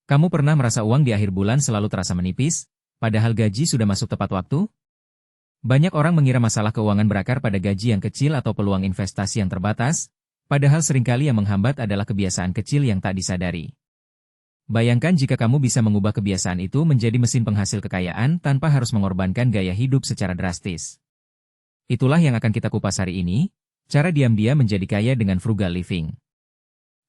Kamu pernah merasa uang di akhir bulan selalu terasa menipis, padahal gaji sudah masuk tepat waktu? Banyak orang mengira masalah keuangan berakar pada gaji yang kecil atau peluang investasi yang terbatas, padahal seringkali yang menghambat adalah kebiasaan kecil yang tak disadari. Bayangkan jika kamu bisa mengubah kebiasaan itu menjadi mesin penghasil kekayaan tanpa harus mengorbankan gaya hidup secara drastis. Itulah yang akan kita kupas hari ini, cara diam-diam menjadi kaya dengan frugal living.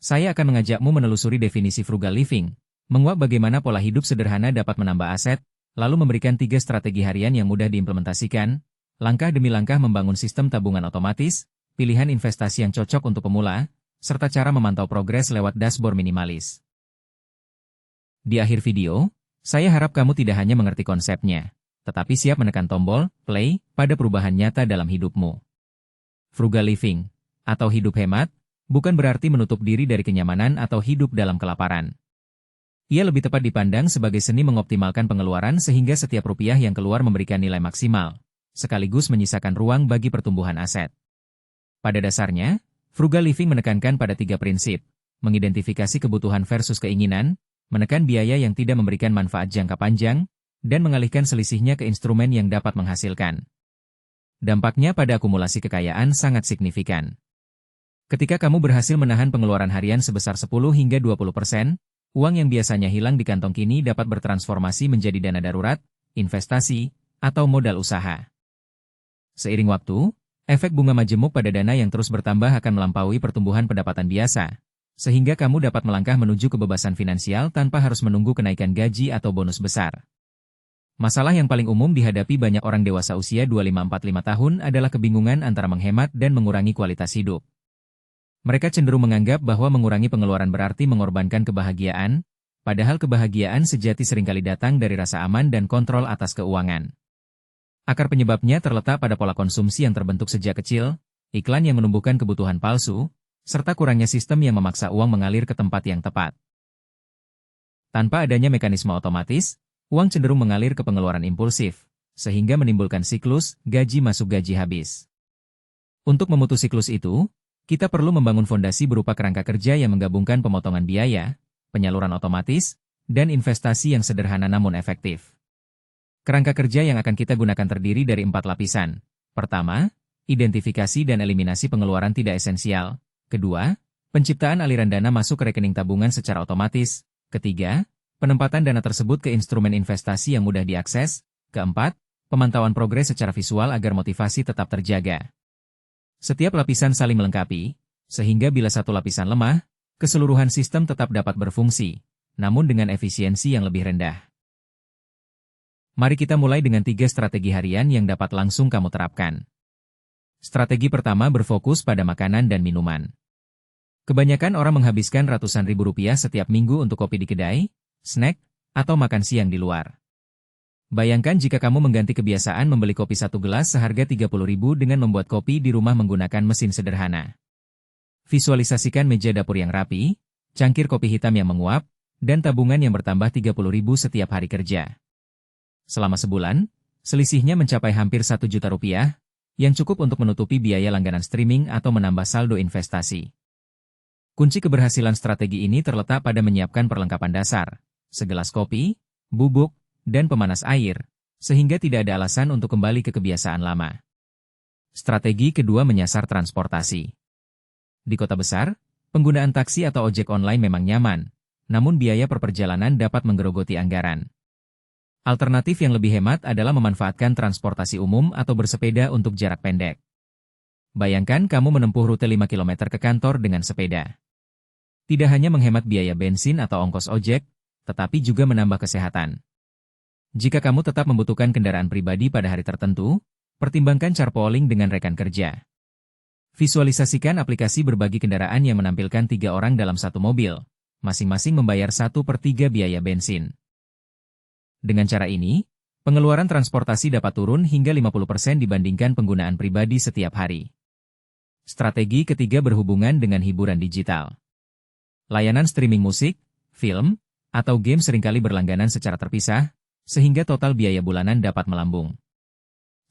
Saya akan mengajakmu menelusuri definisi frugal living, menguak bagaimana pola hidup sederhana dapat menambah aset, lalu memberikan 3 strategi harian yang mudah diimplementasikan, langkah demi langkah membangun sistem tabungan otomatis, pilihan investasi yang cocok untuk pemula, serta cara memantau progres lewat dashboard minimalis. Di akhir video, saya harap kamu tidak hanya mengerti konsepnya, tetapi siap menekan tombol play pada perubahan nyata dalam hidupmu. Frugal living, atau hidup hemat, bukan berarti menutup diri dari kenyamanan atau hidup dalam kelaparan. Ia lebih tepat dipandang sebagai seni mengoptimalkan pengeluaran sehingga setiap rupiah yang keluar memberikan nilai maksimal, sekaligus menyisakan ruang bagi pertumbuhan aset. Pada dasarnya, frugal living menekankan pada 3 prinsip, mengidentifikasi kebutuhan versus keinginan, menekan biaya yang tidak memberikan manfaat jangka panjang, dan mengalihkan selisihnya ke instrumen yang dapat menghasilkan. Dampaknya pada akumulasi kekayaan sangat signifikan. Ketika kamu berhasil menahan pengeluaran harian sebesar 10 hingga 20%, uang yang biasanya hilang di kantong kini dapat bertransformasi menjadi dana darurat, investasi, atau modal usaha. Seiring waktu, efek bunga majemuk pada dana yang terus bertambah akan melampaui pertumbuhan pendapatan biasa, sehingga kamu dapat melangkah menuju kebebasan finansial tanpa harus menunggu kenaikan gaji atau bonus besar. Masalah yang paling umum dihadapi banyak orang dewasa usia 25-45 tahun adalah kebingungan antara menghemat dan mengurangi kualitas hidup. Mereka cenderung menganggap bahwa mengurangi pengeluaran berarti mengorbankan kebahagiaan, padahal kebahagiaan sejati seringkali datang dari rasa aman dan kontrol atas keuangan. Akar penyebabnya terletak pada pola konsumsi yang terbentuk sejak kecil, iklan yang menumbuhkan kebutuhan palsu, serta kurangnya sistem yang memaksa uang mengalir ke tempat yang tepat. Tanpa adanya mekanisme otomatis, uang cenderung mengalir ke pengeluaran impulsif, sehingga menimbulkan siklus gaji masuk gaji habis. Untuk memutus siklus itu, kita perlu membangun fondasi berupa kerangka kerja yang menggabungkan pemotongan biaya, penyaluran otomatis, dan investasi yang sederhana namun efektif. Kerangka kerja yang akan kita gunakan terdiri dari 4 lapisan. Pertama, identifikasi dan eliminasi pengeluaran tidak esensial. Kedua, penciptaan aliran dana masuk ke rekening tabungan secara otomatis. Ketiga, penempatan dana tersebut ke instrumen investasi yang mudah diakses. Keempat, pemantauan progres secara visual agar motivasi tetap terjaga. Setiap lapisan saling melengkapi, sehingga bila satu lapisan lemah, keseluruhan sistem tetap dapat berfungsi, namun dengan efisiensi yang lebih rendah. Mari kita mulai dengan 3 strategi harian yang dapat langsung kamu terapkan. Strategi pertama berfokus pada makanan dan minuman. Kebanyakan orang menghabiskan ratusan ribu rupiah setiap minggu untuk kopi di kedai, snack, atau makan siang di luar. Bayangkan jika kamu mengganti kebiasaan membeli kopi 1 gelas seharga 30.000 dengan membuat kopi di rumah menggunakan mesin sederhana. Visualisasikan meja dapur yang rapi, cangkir kopi hitam yang menguap, dan tabungan yang bertambah 30.000 setiap hari kerja. Selama sebulan, selisihnya mencapai hampir 1 juta rupiah, yang cukup untuk menutupi biaya langganan streaming atau menambah saldo investasi. Kunci keberhasilan strategi ini terletak pada menyiapkan perlengkapan dasar, segelas kopi, bubuk, dan pemanas air, sehingga tidak ada alasan untuk kembali ke kebiasaan lama. Strategi kedua menyasar transportasi. Di kota besar, penggunaan taksi atau ojek online memang nyaman, namun biaya per perjalanan dapat menggerogoti anggaran. Alternatif yang lebih hemat adalah memanfaatkan transportasi umum atau bersepeda untuk jarak pendek. Bayangkan kamu menempuh rute 5 km ke kantor dengan sepeda. Tidak hanya menghemat biaya bensin atau ongkos ojek, tetapi juga menambah kesehatan. Jika kamu tetap membutuhkan kendaraan pribadi pada hari tertentu, pertimbangkan carpooling dengan rekan kerja. Visualisasikan aplikasi berbagi kendaraan yang menampilkan 3 orang dalam satu mobil, masing-masing membayar 1/3 biaya bensin. Dengan cara ini, pengeluaran transportasi dapat turun hingga 50% dibandingkan penggunaan pribadi setiap hari. Strategi ketiga berhubungan dengan hiburan digital. Layanan streaming musik, film, atau game seringkali berlangganan secara terpisah, sehingga total biaya bulanan dapat melambung.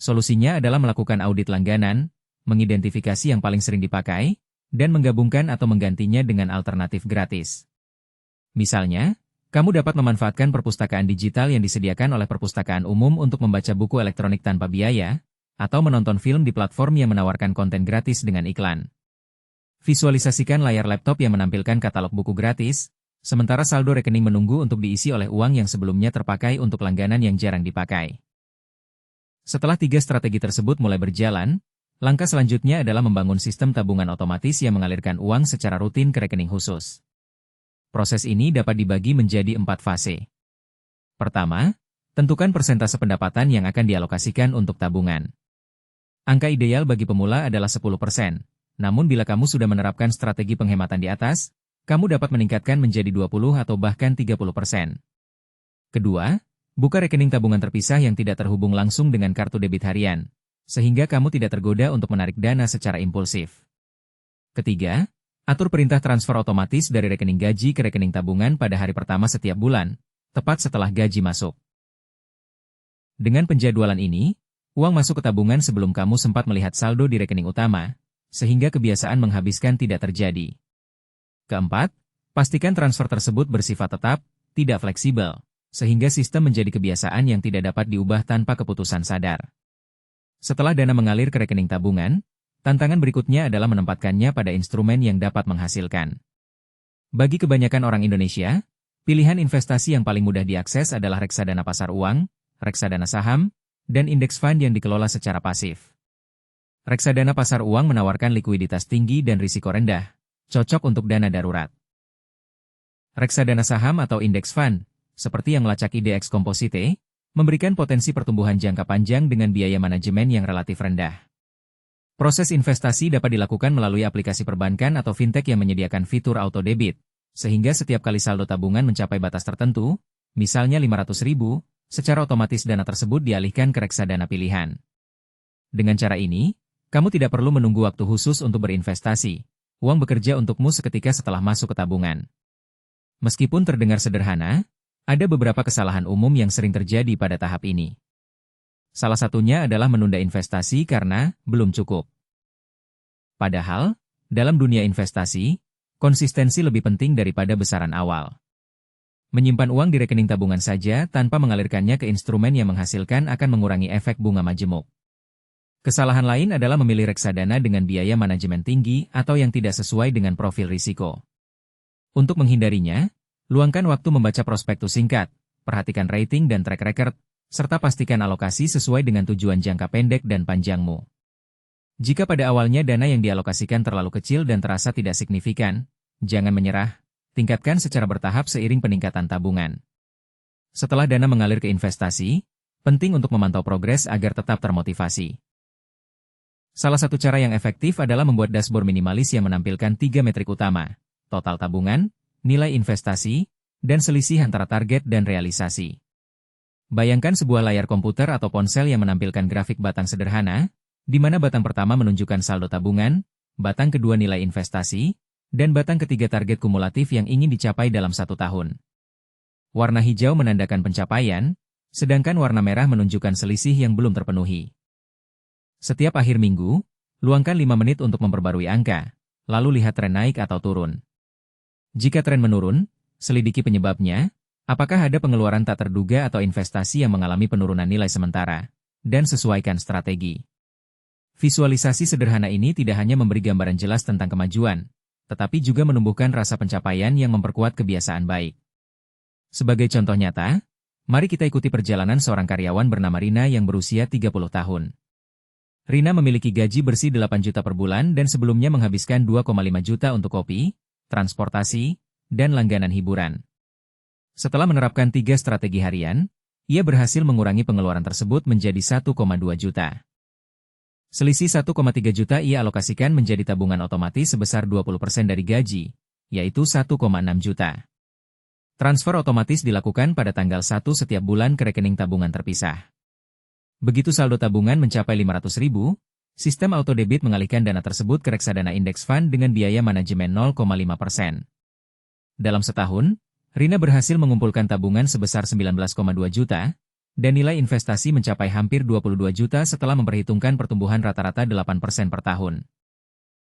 Solusinya adalah melakukan audit langganan, mengidentifikasi yang paling sering dipakai, dan menggabungkan atau menggantinya dengan alternatif gratis. Misalnya, Kamu dapat memanfaatkan perpustakaan digital yang disediakan oleh perpustakaan umum untuk membaca buku elektronik tanpa biaya, atau menonton film di platform yang menawarkan konten gratis dengan iklan. Visualisasikan layar laptop yang menampilkan katalog buku gratis, sementara saldo rekening menunggu untuk diisi oleh uang yang sebelumnya terpakai untuk langganan yang jarang dipakai. Setelah 3 strategi tersebut mulai berjalan, langkah selanjutnya adalah membangun sistem tabungan otomatis yang mengalirkan uang secara rutin ke rekening khusus. Proses ini dapat dibagi menjadi 4 fase. Pertama, tentukan persentase pendapatan yang akan dialokasikan untuk tabungan. Angka ideal bagi pemula adalah 10%, namun bila kamu sudah menerapkan strategi penghematan di atas, kamu dapat meningkatkan menjadi 20 atau bahkan 30%. Kedua, buka rekening tabungan terpisah yang tidak terhubung langsung dengan kartu debit harian, sehingga kamu tidak tergoda untuk menarik dana secara impulsif. Ketiga, atur perintah transfer otomatis dari rekening gaji ke rekening tabungan pada hari pertama setiap bulan, tepat setelah gaji masuk. Dengan penjadwalan ini, uang masuk ke tabungan sebelum kamu sempat melihat saldo di rekening utama, sehingga kebiasaan menghabiskan tidak terjadi. Keempat, pastikan transfer tersebut bersifat tetap, tidak fleksibel, sehingga sistem menjadi kebiasaan yang tidak dapat diubah tanpa keputusan sadar. Setelah dana mengalir ke rekening tabungan, tantangan berikutnya adalah menempatkannya pada instrumen yang dapat menghasilkan. Bagi kebanyakan orang Indonesia, pilihan investasi yang paling mudah diakses adalah reksadana pasar uang, reksadana saham, dan indeks fund yang dikelola secara pasif. Reksadana pasar uang menawarkan likuiditas tinggi dan risiko rendah, cocok untuk dana darurat. Reksadana saham atau indeks fund, seperti yang melacak IDX Composite, memberikan potensi pertumbuhan jangka panjang dengan biaya manajemen yang relatif rendah. Proses investasi dapat dilakukan melalui aplikasi perbankan atau fintech yang menyediakan fitur auto debit, sehingga setiap kali saldo tabungan mencapai batas tertentu, misalnya 500.000, secara otomatis dana tersebut dialihkan ke reksadana pilihan. Dengan cara ini, kamu tidak perlu menunggu waktu khusus untuk berinvestasi. Uang bekerja untukmu seketika setelah masuk ke tabungan. Meskipun terdengar sederhana, ada beberapa kesalahan umum yang sering terjadi pada tahap ini. Salah satunya adalah menunda investasi karena belum cukup. Padahal, dalam dunia investasi, konsistensi lebih penting daripada besaran awal. Menyimpan uang di rekening tabungan saja tanpa mengalirkannya ke instrumen yang menghasilkan akan mengurangi efek bunga majemuk. Kesalahan lain adalah memilih reksadana dengan biaya manajemen tinggi atau yang tidak sesuai dengan profil risiko. Untuk menghindarinya, luangkan waktu membaca prospektus singkat, perhatikan rating dan track record, serta pastikan alokasi sesuai dengan tujuan jangka pendek dan panjangmu. Jika pada awalnya dana yang dialokasikan terlalu kecil dan terasa tidak signifikan, jangan menyerah, tingkatkan secara bertahap seiring peningkatan tabungan. Setelah dana mengalir ke investasi, penting untuk memantau progres agar tetap termotivasi. Salah satu cara yang efektif adalah membuat dashboard minimalis yang menampilkan 3 metrik utama, total tabungan, nilai investasi, dan selisih antara target dan realisasi. Bayangkan sebuah layar komputer atau ponsel yang menampilkan grafik batang sederhana, di mana batang pertama menunjukkan saldo tabungan, batang kedua nilai investasi, dan batang ketiga target kumulatif yang ingin dicapai dalam 1 tahun. Warna hijau menandakan pencapaian, sedangkan warna merah menunjukkan selisih yang belum terpenuhi. Setiap akhir minggu, luangkan 5 menit untuk memperbarui angka, lalu lihat tren naik atau turun. Jika tren menurun, selidiki penyebabnya. Apakah ada pengeluaran tak terduga atau investasi yang mengalami penurunan nilai sementara, dan sesuaikan strategi. Visualisasi sederhana ini tidak hanya memberi gambaran jelas tentang kemajuan, tetapi juga menumbuhkan rasa pencapaian yang memperkuat kebiasaan baik. Sebagai contoh nyata, mari kita ikuti perjalanan seorang karyawan bernama Rina yang berusia 30 tahun. Rina memiliki gaji bersih 8 juta per bulan dan sebelumnya menghabiskan 2,5 juta untuk kopi, transportasi, dan langganan hiburan. Setelah menerapkan 3 strategi harian, ia berhasil mengurangi pengeluaran tersebut menjadi 1,2 juta. Selisih 1,3 juta ia alokasikan menjadi tabungan otomatis sebesar 20% dari gaji, yaitu 1,6 juta. Transfer otomatis dilakukan pada tanggal 1 setiap bulan ke rekening tabungan terpisah. Begitu saldo tabungan mencapai 500.000, sistem autodebit mengalihkan dana tersebut ke reksadana indeks fund dengan biaya manajemen 0,5%. Dalam setahun, Rina berhasil mengumpulkan tabungan sebesar 19,2 juta, dan nilai investasi mencapai hampir 22 juta setelah memperhitungkan pertumbuhan rata-rata 8% per tahun.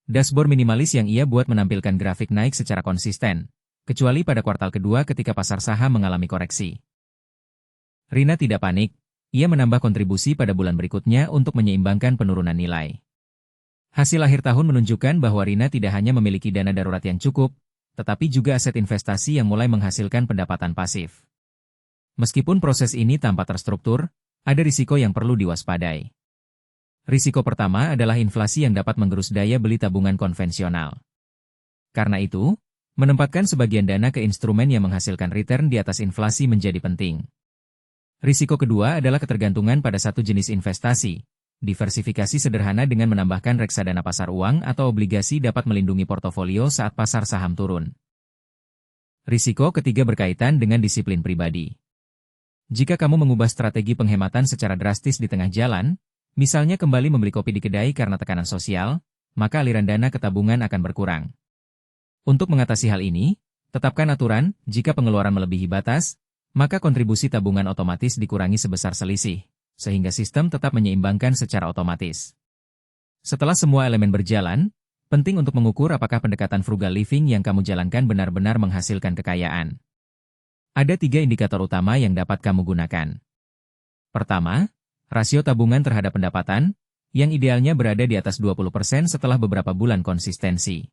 Dashboard minimalis yang ia buat menampilkan grafik naik secara konsisten, kecuali pada kuartal kedua ketika pasar saham mengalami koreksi. Rina tidak panik, ia menambah kontribusi pada bulan berikutnya untuk menyeimbangkan penurunan nilai. Hasil akhir tahun menunjukkan bahwa Rina tidak hanya memiliki dana darurat yang cukup, tetapi juga aset investasi yang mulai menghasilkan pendapatan pasif. Meskipun proses ini tampak terstruktur, ada risiko yang perlu diwaspadai. Risiko pertama adalah inflasi yang dapat menggerus daya beli tabungan konvensional. Karena itu, menempatkan sebagian dana ke instrumen yang menghasilkan return di atas inflasi menjadi penting. Risiko kedua adalah ketergantungan pada satu jenis investasi. Diversifikasi sederhana dengan menambahkan reksadana pasar uang atau obligasi dapat melindungi portofolio saat pasar saham turun. Risiko ketiga berkaitan dengan disiplin pribadi. Jika kamu mengubah strategi penghematan secara drastis di tengah jalan, misalnya kembali membeli kopi di kedai karena tekanan sosial, maka aliran dana ke tabungan akan berkurang. Untuk mengatasi hal ini, tetapkan aturan, jika pengeluaran melebihi batas, maka kontribusi tabungan otomatis dikurangi sebesar selisih, sehingga sistem tetap menyeimbangkan secara otomatis. Setelah semua elemen berjalan, penting untuk mengukur apakah pendekatan frugal living yang kamu jalankan benar-benar menghasilkan kekayaan. Ada 3 indikator utama yang dapat kamu gunakan. Pertama, rasio tabungan terhadap pendapatan, yang idealnya berada di atas 20% setelah beberapa bulan konsistensi.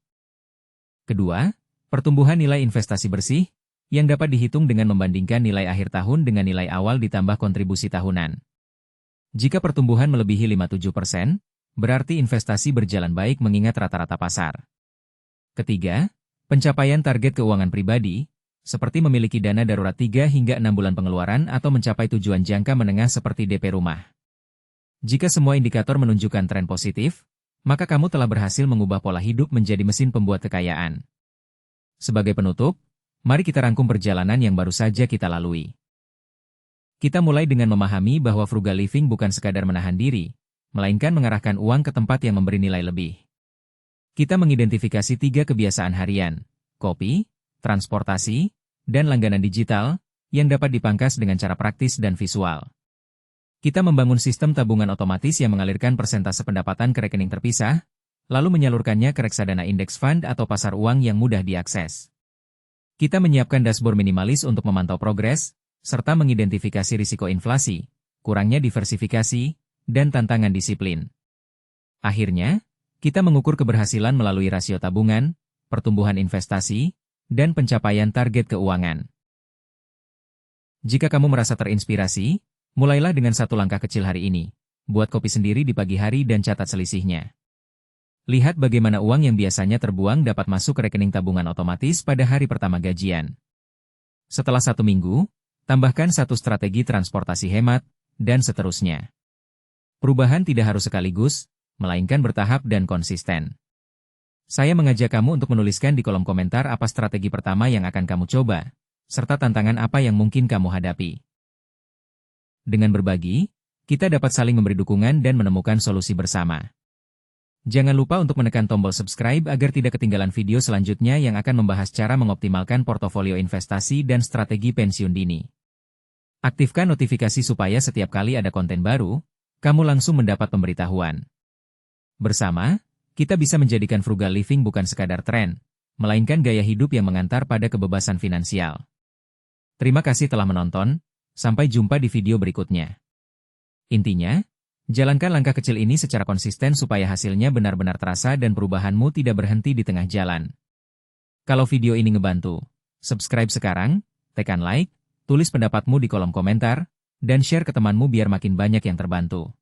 Kedua, pertumbuhan nilai investasi bersih, yang dapat dihitung dengan membandingkan nilai akhir tahun dengan nilai awal ditambah kontribusi tahunan. Jika pertumbuhan melebihi 5-7%, berarti investasi berjalan baik mengingat rata-rata pasar. Ketiga, pencapaian target keuangan pribadi, seperti memiliki dana darurat 3 hingga 6 bulan pengeluaran atau mencapai tujuan jangka menengah seperti DP rumah. Jika semua indikator menunjukkan tren positif, maka kamu telah berhasil mengubah pola hidup menjadi mesin pembuat kekayaan. Sebagai penutup, mari kita rangkum perjalanan yang baru saja kita lalui. Kita mulai dengan memahami bahwa frugal living bukan sekadar menahan diri, melainkan mengarahkan uang ke tempat yang memberi nilai lebih. Kita mengidentifikasi 3 kebiasaan harian, kopi, transportasi, dan langganan digital, yang dapat dipangkas dengan cara praktis dan visual. Kita membangun sistem tabungan otomatis yang mengalirkan persentase pendapatan ke rekening terpisah, lalu menyalurkannya ke reksadana index fund atau pasar uang yang mudah diakses. Kita menyiapkan dashboard minimalis untuk memantau progres, serta mengidentifikasi risiko inflasi, kurangnya diversifikasi, dan tantangan disiplin. Akhirnya, kita mengukur keberhasilan melalui rasio tabungan, pertumbuhan investasi, dan pencapaian target keuangan. Jika kamu merasa terinspirasi, mulailah dengan 1 langkah kecil hari ini. Buat kopi sendiri di pagi hari dan catat selisihnya. Lihat bagaimana uang yang biasanya terbuang dapat masuk ke rekening tabungan otomatis pada hari pertama gajian. Setelah 1 minggu, tambahkan 1 strategi transportasi hemat, dan seterusnya. Perubahan tidak harus sekaligus, melainkan bertahap dan konsisten. Saya mengajak kamu untuk menuliskan di kolom komentar apa strategi pertama yang akan kamu coba, serta tantangan apa yang mungkin kamu hadapi. Dengan berbagi, kita dapat saling memberi dukungan dan menemukan solusi bersama. Jangan lupa untuk menekan tombol subscribe agar tidak ketinggalan video selanjutnya yang akan membahas cara mengoptimalkan portofolio investasi dan strategi pensiun dini. Aktifkan notifikasi supaya setiap kali ada konten baru, kamu langsung mendapat pemberitahuan. Bersama, kita bisa menjadikan frugal living bukan sekadar tren, melainkan gaya hidup yang mengantar pada kebebasan finansial. Terima kasih telah menonton, sampai jumpa di video berikutnya. Intinya, jalankan langkah kecil ini secara konsisten supaya hasilnya benar-benar terasa dan perubahanmu tidak berhenti di tengah jalan. Kalau video ini ngebantu, subscribe sekarang, tekan like, tulis pendapatmu di kolom komentar, dan share ke temanmu biar makin banyak yang terbantu.